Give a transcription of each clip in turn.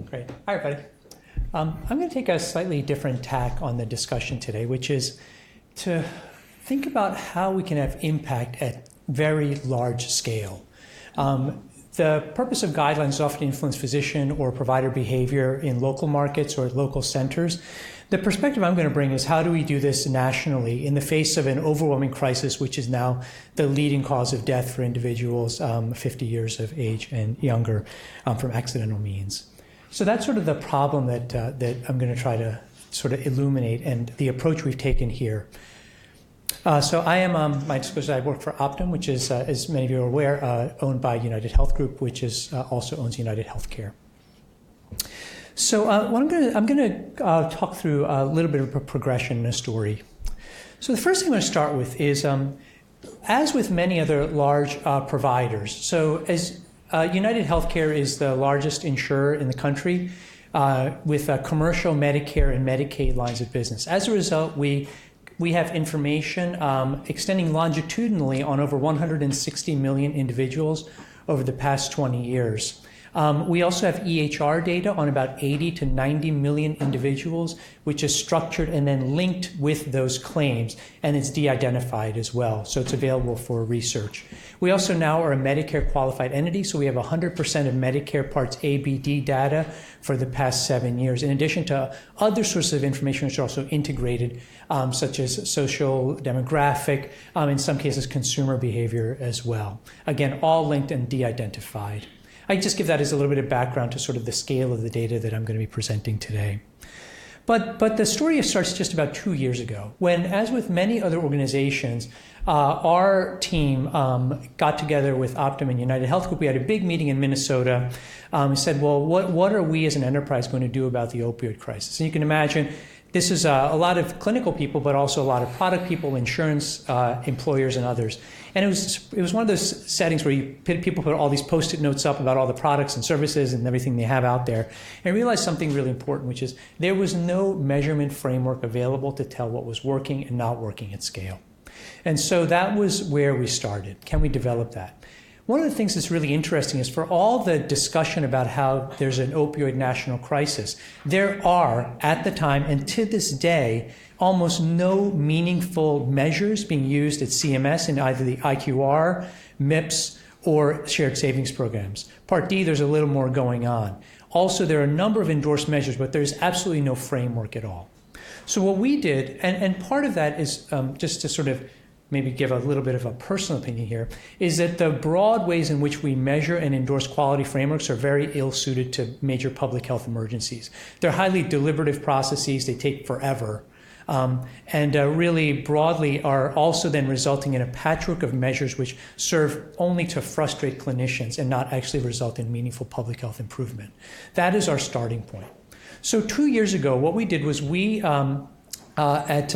Great. Hi, everybody. I'm going to take a slightly different tack on the discussion today, which is to think about how we can have impact at very large scale. The purpose of guidelines is often to influence physician or provider behavior in local markets or local centers. The perspective I'm going to bring is how do we do this nationally in the face of an overwhelming crisis, which is now the leading cause of death for individuals 50 years of age and younger from accidental means. So that's sort of the problem that I'm going to try to sort of illuminate and the approach we've taken here. So I am, my disclosure, I work for Optum, which is, as many of you are aware, owned by United Health Group, which is also owns United Healthcare. So what I'm going to talk through a little bit of a progression in a story. So the first thing I'm going to start with is, as with many other large providers, so as United Healthcare is the largest insurer in the country with commercial Medicare and Medicaid lines of business. As a result, we have information extending longitudinally on over 160 million individuals over the past 20 years. We also have EHR data on about 80 to 90 million individuals, which is structured and then linked with those claims, and it's de-identified as well, so it's available for research. We also now are a Medicare qualified entity, so we have 100% of Medicare Parts A, B, D data for the past 7 years, in addition to other sources of information which are also integrated, such as social, demographic, in some cases consumer behavior as well. Again, all linked and de-identified. I just give that as a little bit of background to sort of the scale of the data that I'm going to be presenting today. But the story starts just about 2 years ago, when, as with many other organizations, our team got together with Optum and United Health Group. We had a big meeting in Minnesota. We said, well, what are we as an enterprise going to do about the opioid crisis? And you can imagine this is a lot of clinical people, but also a lot of product people, insurance employers, and others. And it was one of those settings where people put all these Post-it notes up about all the products and services and everything they have out there. And I realized something really important, which is there was no measurement framework available to tell what was working and not working at scale. And so that was where we started. Can we develop that? One of the things that's really interesting is for all the discussion about how there's an opioid national crisis, there are, at the time and to this day, almost no meaningful measures being used at CMS in either the IQR, MIPS, or shared savings programs. Part D, there's a little more going on. Also, there are a number of endorsed measures, but there's absolutely no framework at all. So what we did, and part of that is just to sort of maybe give a little bit of a personal opinion here, is that the broad ways in which we measure and endorse quality frameworks are very ill-suited to major public health emergencies. They're highly deliberative processes, they take forever, and really broadly are also then resulting in a patchwork of measures which serve only to frustrate clinicians and not actually result in meaningful public health improvement. That is our starting point. So 2 years ago, what we did was we at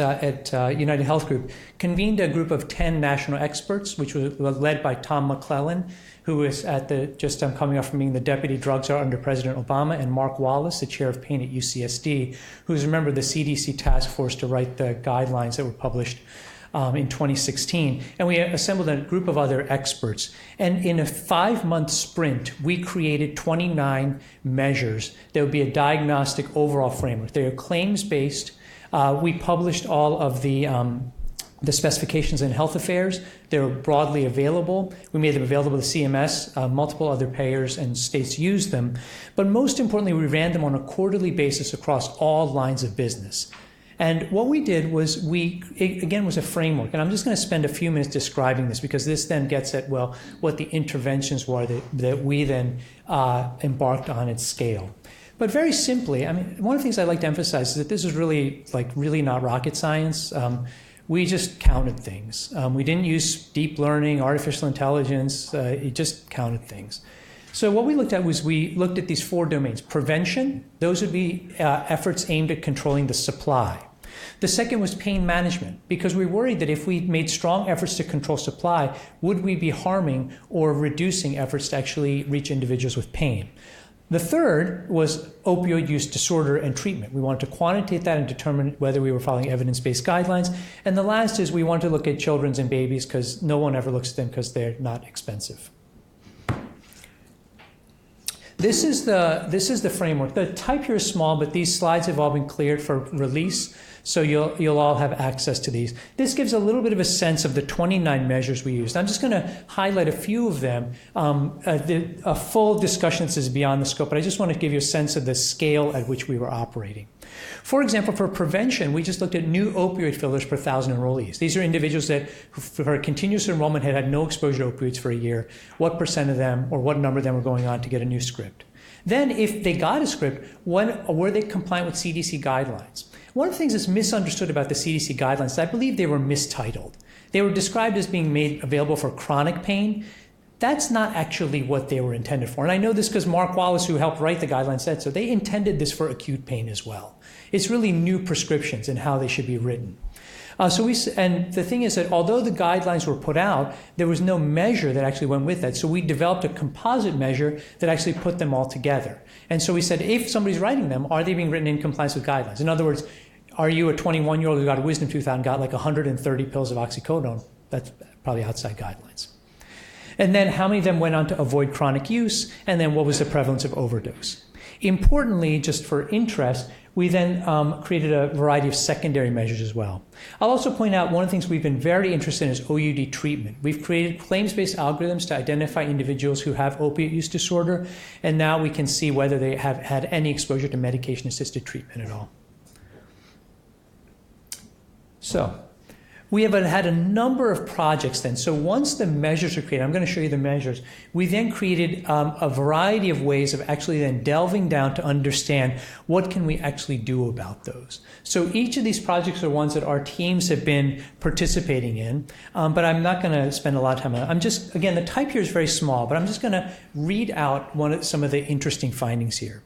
United Health Group, convened a group of 10 national experts, which was led by Tom McClellan, who is coming off from being the deputy drug czar under President Obama, and Mark Wallace, the chair of pain at UCSD, who's a member of the CDC task force to write the guidelines that were published in 2016. And we assembled a group of other experts. And in a 5-month sprint, we created 29 measures that would be a diagnostic overall framework. They are claims-based. We published all of the specifications in Health Affairs. They're broadly available. We made them available to CMS. Multiple other payers and states used them. But most importantly, we ran them on a quarterly basis across all lines of business. And what we did was was a framework. And I'm just going to spend a few minutes describing this because this then gets at, well, what the interventions were that we then embarked on at scale. But very simply, I mean, one of the things I like to emphasize is that this is really not rocket science. We just counted things. We didn't use deep learning, artificial intelligence. It just counted things. So what we looked at was we looked at these 4 domains. Prevention, those would be efforts aimed at controlling the supply. The second was pain management, because we worried that if we made strong efforts to control supply, would we be harming or reducing efforts to actually reach individuals with pain? The third was opioid use disorder and treatment. We wanted to quantitate that and determine whether we were following evidence-based guidelines. And the last is we want to look at children and babies because no one ever looks at them because they're not expensive. This is the framework. The type here is small, but these slides have all been cleared for release, so you'll all have access to these. This gives a little bit of a sense of the 29 measures we used. I'm just going to highlight a few of them. A full discussion, this is beyond the scope, but I just want to give you a sense of the scale at which we were operating. For example, for prevention, we just looked at new opioid fillers per 1,000 enrollees. These are individuals that, for continuous enrollment, had had no exposure to opioids for a year. What percent of them, or what number of them, were going on to get a new script? Then, if they got a script, were they compliant with CDC guidelines? One of the things that's misunderstood about the CDC guidelines is I believe they were mistitled. They were described as being made available for chronic pain. That's not actually what they were intended for. And I know this because Mark Wallace, who helped write the guidelines, said so. They intended this for acute pain as well. It's really new prescriptions and how they should be written. And the thing is that although the guidelines were put out, there was no measure that actually went with that. So we developed a composite measure that actually put them all together. And so we said, if somebody's writing them, are they being written in compliance with guidelines? In other words, are you a 21-year-old who got a wisdom tooth out and got like 130 pills of oxycodone? That's probably outside guidelines. And then how many of them went on to avoid chronic use? And then what was the prevalence of overdose? Importantly, just for interest, we then created a variety of secondary measures as well. I'll also point out one of the things we've been very interested in is OUD treatment. We've created claims-based algorithms to identify individuals who have opiate use disorder, and now we can see whether they have had any exposure to medication-assisted treatment at all. So we have had a number of projects then. So once the measures are created, I'm going to show you the measures, we then created a variety of ways of actually then delving down to understand what can we actually do about those. So each of these projects are ones that our teams have been participating in, but I'm not going to spend a lot of time on it. I'm just, again, the type here is very small, but I'm just going to read out some of the interesting findings here.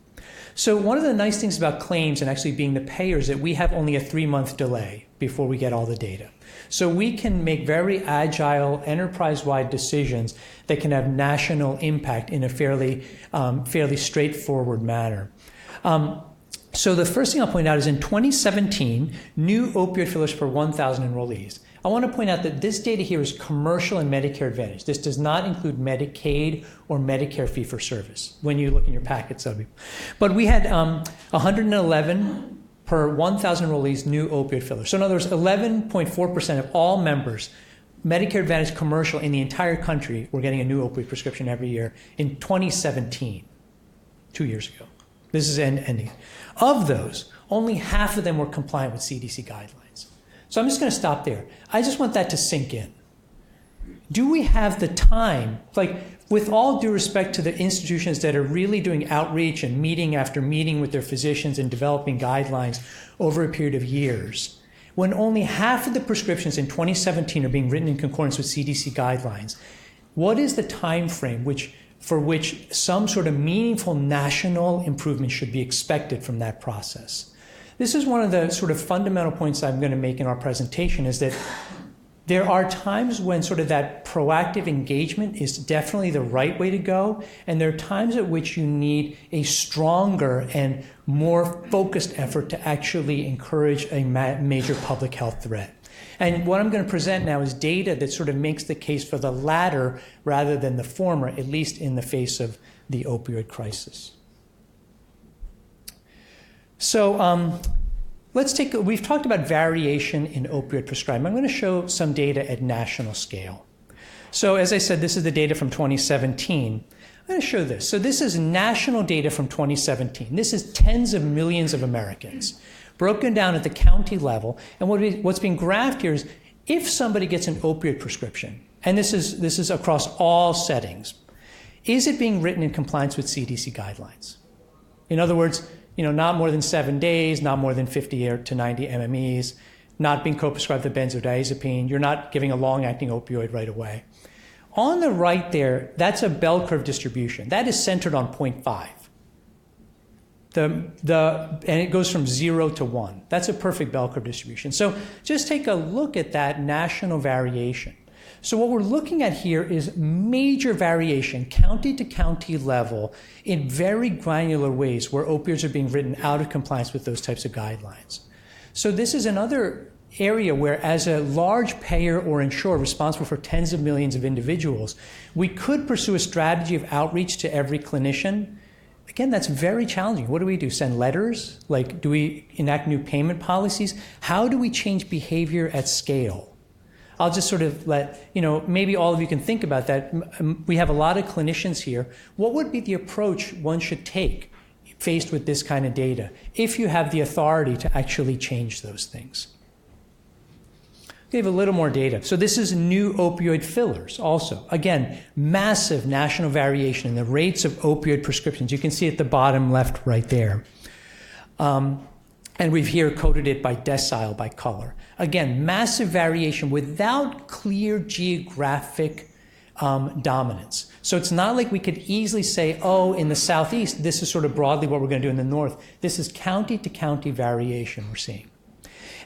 So one of the nice things about claims and actually being the payer is that we have only a 3-month delay before we get all the data. So we can make very agile, enterprise-wide decisions that can have national impact in a fairly straightforward manner. So the first thing I'll point out is in 2017, new opioid fillers per 1,000 enrollees. I want to point out that this data here is commercial and Medicare Advantage. This does not include Medicaid or Medicare fee-for-service. When you look in your packets, but we had 111 per 1,000 enrollees new opioid fillers. So in other words, 11.4% of all members, Medicare Advantage commercial in the entire country, were getting a new opioid prescription every year in 2017, 2 years ago. This is ending. Of those, only half of them were compliant with CDC guidelines. So I'm just going to stop there. I just want that to sink in. Do we have the time, like with all due respect to the institutions that are really doing outreach and meeting after meeting with their physicians and developing guidelines over a period of years, when only half of the prescriptions in 2017 are being written in concordance with CDC guidelines, what is the time frame for which some sort of meaningful national improvement should be expected from that process? This is one of the sort of fundamental points I'm going to make in our presentation, is that there are times when sort of that proactive engagement is definitely the right way to go, and there are times at which you need a stronger and more focused effort to actually encourage a major public health threat. And what I'm going to present now is data that sort of makes the case for the latter rather than the former, at least in the face of the opioid crisis. So we've talked about variation in opioid prescribing. I'm going to show some data at national scale. So as I said, this is the data from 2017. I'm going to show this. So this is national data from 2017. This is tens of millions of Americans, broken down at the county level. And what's being graphed here is if somebody gets an opioid prescription, and this is across all settings, is it being written in compliance with CDC guidelines? In other words, not more than 7 days, not more than 50 to 90 MMEs, not being co-prescribed the benzodiazepine, you're not giving a long-acting opioid right away. On the right there, that's a bell curve distribution. That is centered on 0.5. And it goes from 0 to 1. That's a perfect bell curve distribution. So just take a look at that national variation. So what we're looking at here is major variation, county to county level, in very granular ways where opioids are being written out of compliance with those types of guidelines. So this is another area where, as a large payer or insurer responsible for tens of millions of individuals, we could pursue a strategy of outreach to every clinician Again, that's very challenging. What do we do? Send letters? Like, do we enact new payment policies? How do we change behavior at scale? I'll just sort of let, maybe all of you can think about that. We have a lot of clinicians here. What would be the approach one should take faced with this kind of data if you have the authority to actually change those things? We have a little more data. So this is new opioid fillers also. Again, massive national variation in the rates of opioid prescriptions. You can see at the bottom left right there. And we've here coded it by decile, by color. Again, massive variation without clear geographic dominance. So it's not like we could easily say, oh, in the Southeast, this is sort of broadly what we're going to do in the North. This is county to county variation we're seeing.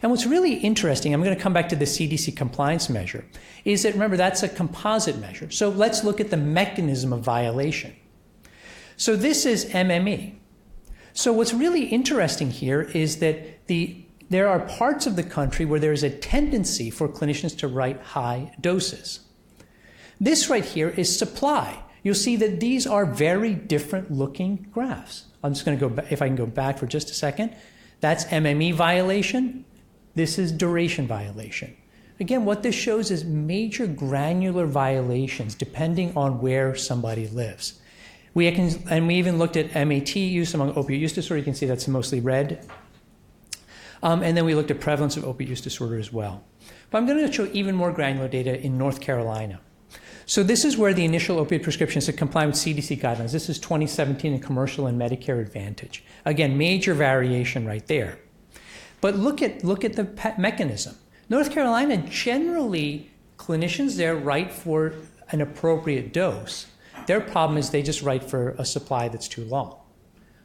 And what's really interesting, I'm going to come back to the CDC compliance measure, is that, remember, that's a composite measure. So let's look at the mechanism of violation. So this is MME. So what's really interesting here is that there are parts of the country where there's a tendency for clinicians to write high doses. This right here is supply. You'll see that these are very different looking graphs. I'm just going to go back, if I can go back for just a second. That's MME violation. This is duration violation. Again, what this shows is major granular violations depending on where somebody lives. We even looked at MAT use among opioid use disorder. You can see that's mostly red. And then we looked at prevalence of opioid use disorder as well. But I'm going to show even more granular data in North Carolina. So this is where the initial opioid prescriptions to comply with CDC guidelines. This is 2017 in commercial and Medicare Advantage. Again, major variation right there. But look at the mechanism. North Carolina, generally, clinicians there write for an appropriate dose. Their problem is they just write for a supply that's too long.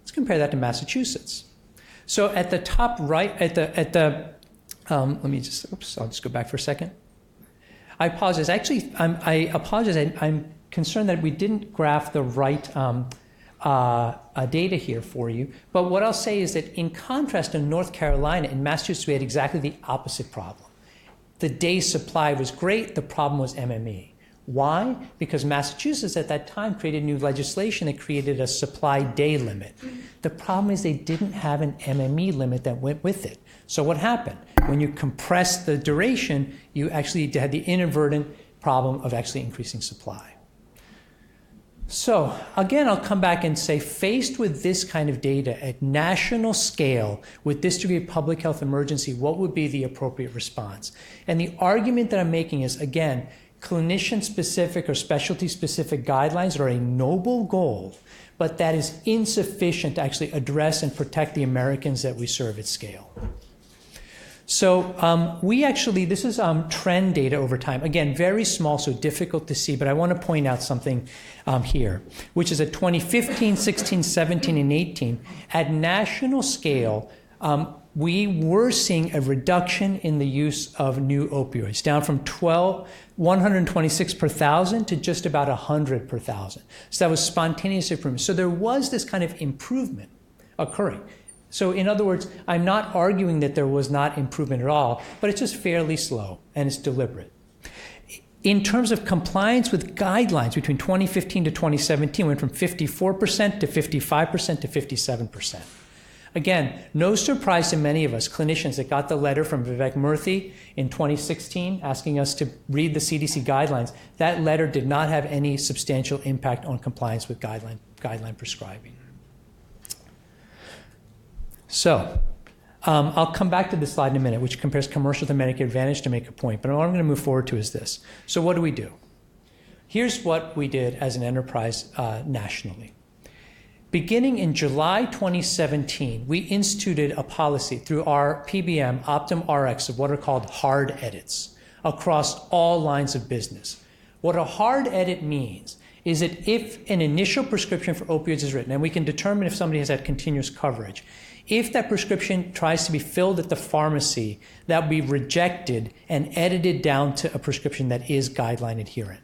Let's compare that to Massachusetts. So at the top right, let me just, I'll just go back for a second. I apologize. Actually, I apologize. I'm concerned that we didn't graph the right data here for you. But what I'll say is that in contrast to North Carolina, in Massachusetts, we had exactly the opposite problem. The day supply was great. The problem was MME. Why? Because Massachusetts at that time created new legislation that created a supply day limit. The problem is they didn't have an MME limit that went with it. So what happened? When you compressed the duration, you actually had the inadvertent problem of actually increasing supply. So again, I'll come back and say, faced with this kind of data at national scale, with this degree of public health emergency, what would be the appropriate response? And the argument that I'm making is, again, clinician-specific or specialty-specific guidelines are a noble goal, but that is insufficient to actually address and protect the Americans that we serve at scale. So this is trend data over time. Again, very small, so difficult to see, but I want to point out something here, which is at 2015, 16, 17, and 18. At national scale, we were seeing a reduction in the use of new opioids, down from 126 per thousand to just about 100 per thousand. So that was spontaneous improvement. So there was this kind of improvement occurring. So in other words, I'm not arguing that there was not improvement at all, but it's just fairly slow and it's deliberate. In terms of compliance with guidelines between 2015 to 2017, went from 54% to 55% to 57%. Again, no surprise to many of us clinicians that got the letter from Vivek Murthy in 2016 asking us to read the CDC guidelines. That letter did not have any substantial impact on compliance with guideline prescribing. So I'll come back to this slide in a minute, which compares commercial to Medicare Advantage to make a point. But what I'm going to move forward to is this. So what do we do? Here's what we did as an enterprise nationally. Beginning in July 2017, we instituted a policy through our PBM, OptumRx, of what are called hard edits across all lines of business. What a hard edit means is that if an initial prescription for opioids is written, and we can determine if somebody has had continuous coverage, if that prescription tries to be filled at the pharmacy, that will be rejected and edited down to a prescription that is guideline adherent.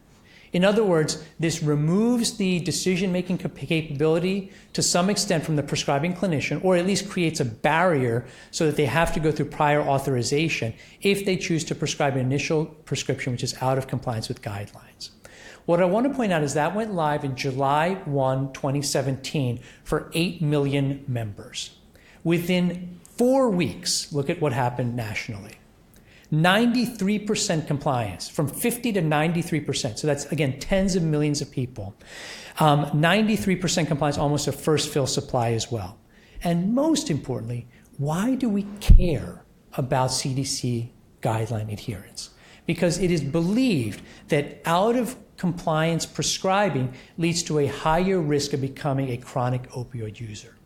In other words, this removes the decision-making capability to some extent from the prescribing clinician, or at least creates a barrier so that they have to go through prior authorization if they choose to prescribe an initial prescription which is out of compliance with guidelines. What I want to point out is that went live in July 1, 2017 for 8 million members. Within 4 weeks, look at what happened nationally. 93% compliance, from 50 to 93%. So that's, again, tens of millions of people. 93% compliance, almost a first fill supply as well. And most importantly, why do we care about CDC guideline adherence? Because it is believed that out of compliance prescribing leads to a higher risk of becoming a chronic opioid user.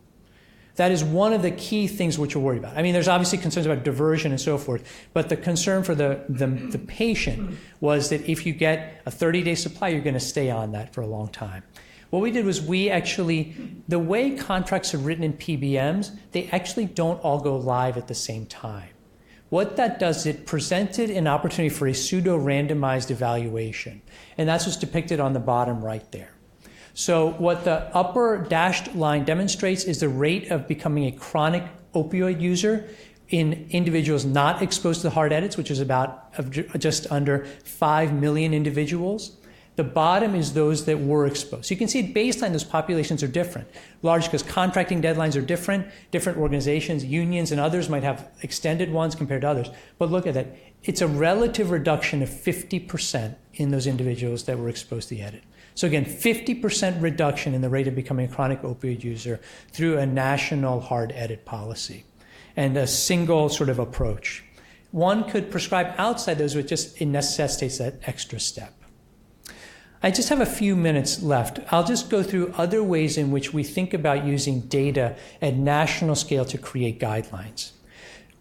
That is one of the key things which we're worried about. I mean, there's obviously concerns about diversion and so forth, but the concern for the patient was that if you get a 30-day supply, you're going to stay on that for a long time. What we did was the way contracts are written in PBMs, they actually don't all go live at the same time. What that does, it presented an opportunity for a pseudo-randomized evaluation, and that's what's depicted on the bottom right there. So what the upper dashed line demonstrates is the rate of becoming a chronic opioid user in individuals not exposed to the hard edits, which is about just under 5 million individuals. The bottom is those that were exposed. So you can see at baseline, those populations are different. Large because contracting deadlines are different. Different organizations, unions, and others might have extended ones compared to others. But look at that. It's a relative reduction of 50% in those individuals that were exposed to the edit. So again, 50% reduction in the rate of becoming a chronic opioid user through a national hard edit policy and a single sort of approach. One could prescribe outside those, but just it necessitates that extra step. I just have a few minutes left. I'll just go through other ways in which we think about using data at national scale to create guidelines.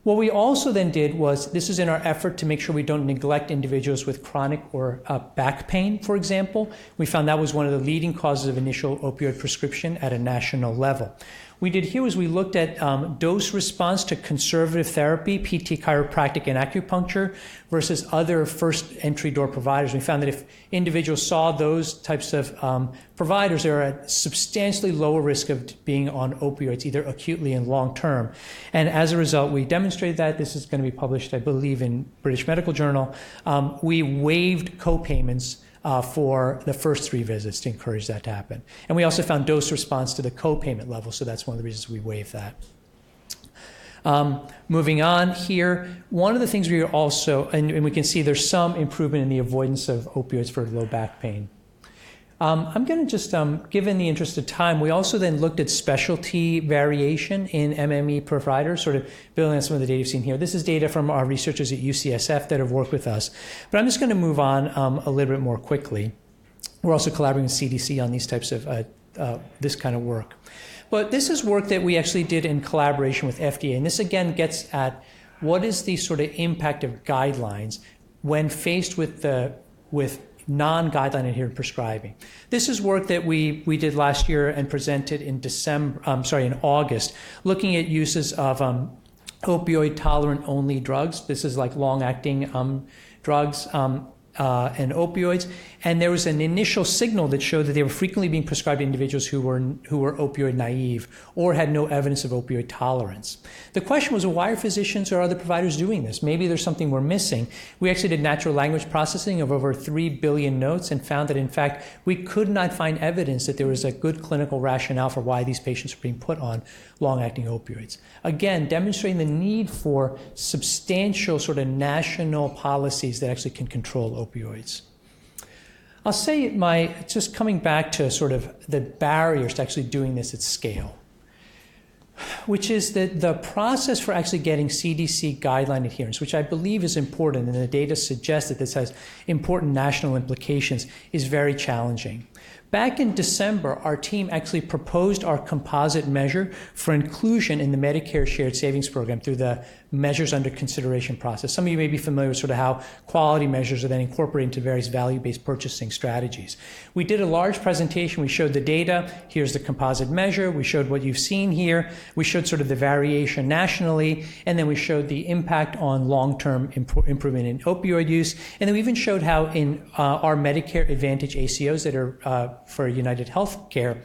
What we also then did was, this is in our effort to make sure we don't neglect individuals with chronic or back pain, for example. We found that was one of the leading causes of initial opioid prescription at a national level. We did here was we looked at dose response to conservative therapy, PT, chiropractic, and acupuncture versus other first entry door providers. We found that if individuals saw those types of providers, they are at substantially lower risk of being on opioids, either acutely and long term. And as a result, we demonstrated that. This is going to be published, I believe, in British Medical Journal. We waived co-payments for the first 3 visits to encourage that to happen. And we also found dose response to the co-payment level, so that's one of the reasons we waived that. Moving on here, one of the things we are also, and we can see there's some improvement in the avoidance of opioids for low back pain. I'm going to just, given the interest of time, we also then looked at specialty variation in MME providers, sort of building on some of the data you've seen here. This is data from our researchers at UCSF that have worked with us. But I'm just going to move on a little bit more quickly. We're also collaborating with CDC on these types of, this kind of work. But this is work that we actually did in collaboration with FDA. And this, again, gets at what is the sort of impact of guidelines when faced with non-guideline adherent prescribing. This is work that we did last year and presented in in August, looking at uses of opioid tolerant only drugs. This is like long-acting drugs and opioids. And there was an initial signal that showed that they were frequently being prescribed to individuals who were opioid naive or had no evidence of opioid tolerance. The question was, well, why are physicians or other providers doing this? Maybe there's something we're missing. We actually did natural language processing of over 3 billion notes and found that, in fact, we could not find evidence that there was a good clinical rationale for why these patients were being put on long-acting opioids. Again, demonstrating the need for substantial sort of national policies that actually can control opioids. I'll say just coming back to sort of the barriers to actually doing this at scale, which is that the process for actually getting CDC guideline adherence, which I believe is important, and the data suggests that this has important national implications, is very challenging. Back in December, our team actually proposed our composite measure for inclusion in the Medicare Shared Savings Program through the measures under consideration process. Some of you may be familiar with sort of how quality measures are then incorporated into various value-based purchasing strategies. We did a large presentation. We showed the data. Here's the composite measure. We showed what you've seen here. We showed sort of the variation nationally, and then we showed the impact on long-term improvement in opioid use. And then we even showed how in our Medicare Advantage ACOs that are for United Healthcare,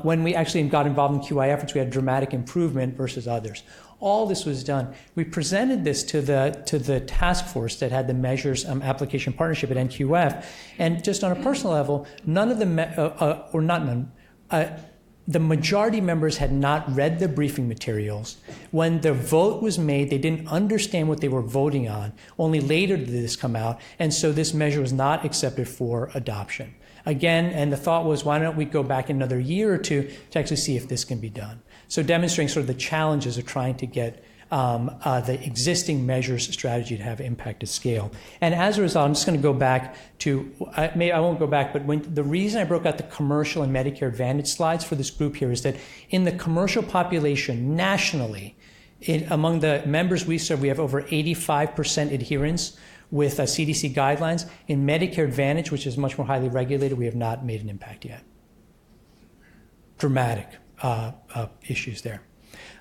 when we actually got involved in QI efforts, we had dramatic improvement versus others. All this was done. We presented this to the task force that had the measures application partnership at NQF, and just on a personal level, none of the majority members had not read the briefing materials. When the vote was made, they didn't understand what they were voting on. Only later did this come out, and so this measure was not accepted for adoption. Again, and the thought was, why don't we go back another year or two to actually see if this can be done? So demonstrating sort of the challenges of trying to get the existing measures strategy to have impact at scale. And as a result, I'm just going to go back to, I won't go back, but the reason I broke out the commercial and Medicare Advantage slides for this group here is that in the commercial population nationally, among the members we serve, we have over 85% adherence with CDC guidelines. In Medicare Advantage, which is much more highly regulated, we have not made an impact yet. Dramatic issues there.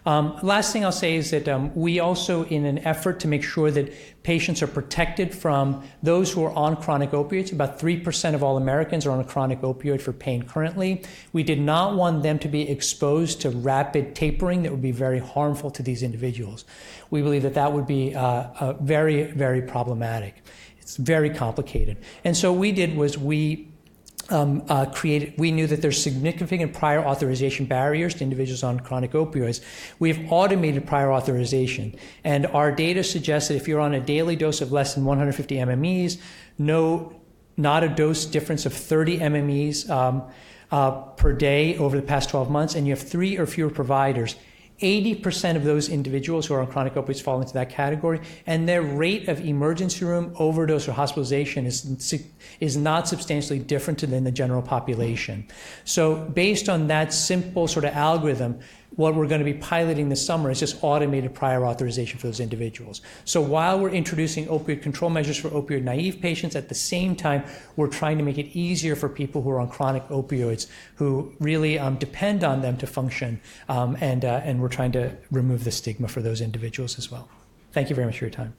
Last thing I'll say is that we also, in an effort to make sure that patients are protected from those who are on chronic opioids, about 3% of all Americans are on a chronic opioid for pain currently. We did not want them to be exposed to rapid tapering that would be very harmful to these individuals. We believe that that would be very, very problematic. It's very complicated. And so what we did was we knew that there's significant prior authorization barriers to individuals on chronic opioids. We've automated prior authorization, and our data suggests that if you're on a daily dose of less than 150 MMEs, not a dose difference of 30 MMEs per day over the past 12 months, and you have 3 or fewer providers, 80% of those individuals who are on chronic opioids fall into that category, and their rate of emergency room overdose or hospitalization is not substantially different than the general population. So based on that simple sort of algorithm, what we're going to be piloting this summer is just automated prior authorization for those individuals. So while we're introducing opioid control measures for opioid naive patients, at the same time, we're trying to make it easier for people who are on chronic opioids who really depend on them to function, and we're trying to remove the stigma for those individuals as well. Thank you very much for your time.